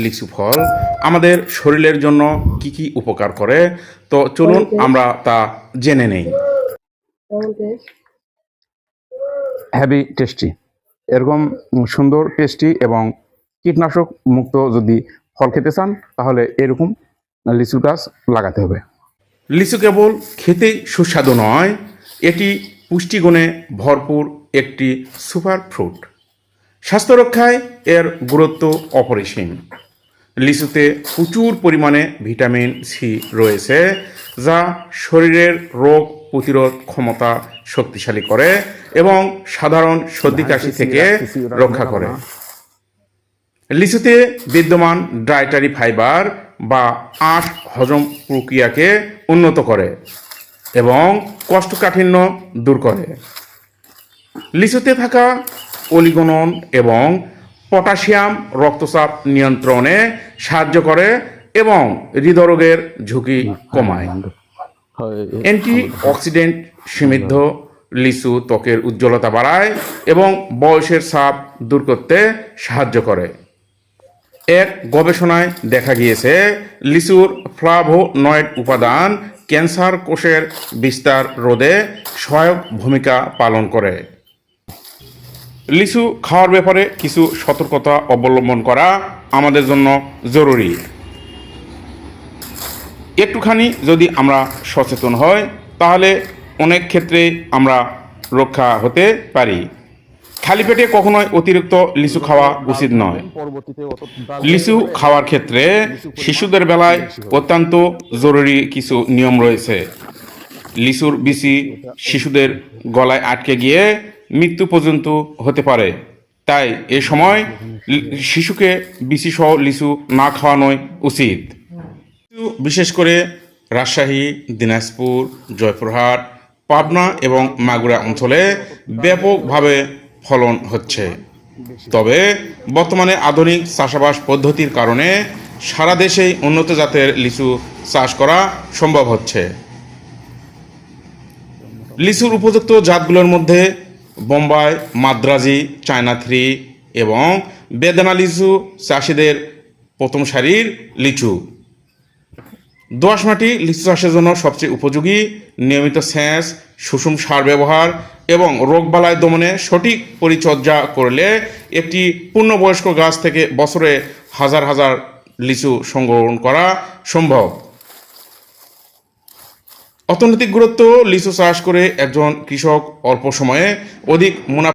লিচু ফল আমাদের শরীরের জন্য কি কি উপকার করে, তো চলুন আমরা তা জেনে নেই। হেভি টেস্টি, এরকম সুন্দর টেস্টি এবং কীটনাশক মুক্ত যদি ফল খেতে চান তাহলে এরকম লিচু গাছ লাগাতে হবে। লিচু কেবল খেতেই সুস্বাদু নয়, এটি পুষ্টিগুণে ভরপুর একটি সুপার ফ্রুট। স্বাস্থ্য রক্ষায় এর গুরুত্ব অপরিসীম। লিচুতে প্রচুর পরিমাণে ভিটামিন সি রয়েছে, যা শরীরের রোগ প্রতিরোধ ক্ষমতা শক্তিশালী করে এবং সাধারণ সর্দি কাশি থেকে রক্ষা করে। লিচুতে বিদ্যমান ডায়েটারি ফাইবার বা আঁশ হজম প্রক্রিয়াকে উন্নত করে এবং কোষ্ঠকাঠিন্য দূর করে। লিচুতে থাকা অলিগোনন এবং পটাশিয়াম রক্তচাপ নিয়ন্ত্রণে সাহায্য করে এবং হৃদরোগের ঝুঁকি কমায়। অ্যান্টি অক্সিডেন্ট সমৃদ্ধ লিচু ত্বকের উজ্জ্বলতা বাড়ায় এবং বয়সের ছাপ দূর করতে সাহায্য করে। এক গবেষণায় দেখা গিয়েছে লিচুর ফ্লাভোনয়েড উপাদান ক্যান্সার কোষের বিস্তার রোধে সহায়ক ভূমিকা পালন করে। লিচু খাওয়ার ব্যাপারে কিছু সতর্কতা অবলম্বন করা আমাদের জন্য জরুরি। একটুখানি যদি আমরা সচেতন হই তাহলে অনেক ক্ষেত্রে আমরা রক্ষা হতে পারি। খালি পেটে কখনোই অতিরিক্ত লিচু খাওয়া উচিত নয়। লিচু খাওয়ার ক্ষেত্রে শিশুদের বেলায় অত্যন্ত জরুরি কিছু নিয়ম রয়েছে। লিচুর বিচি শিশুদের গলায় আটকে গিয়ে মৃত্যু পর্যন্ত হতে পারে, তাই এ সময় শিশুকে বিচি সহ লিচু না খাওয়ানোই উচিত। বিশেষ করে রাজশাহী, দিনাজপুর, জয়পুরহাট, পাবনা এবং মাগুরা অঞ্চলে ব্যাপকভাবে ফলন হচ্ছে। তবে বর্তমানে আধুনিক চাষাবাস পদ্ধতির কারণে সারা দেশেই উন্নত জাতের লিচু চাষ করা সম্ভব হচ্ছে। লিচুর উপযুক্ত জাতগুলোর মধ্যে বোম্বাই, মাদ্রাজি, চায়না 3 এবং বেদানা লিচু চাষিদের প্রথম সারির লিচু। দোআঁশ মাটি লিচু চাষের জন্য সবচেয়ে উপযোগী। নিয়মিত সেচ, সুষম সার ব্যবহার এবং রোগবালাই দমনে সঠিক পরিচর্যা করলে একটি পূর্ণবয়স্ক গাছ থেকে বছরে হাজার হাজার লিচু সংগ্রহণ করা সম্ভব। অর্থনৈতিক গুরুত্ব: লিচু চাষ করে একজন কৃষক অল্প সময়ে অধিক মুনাফা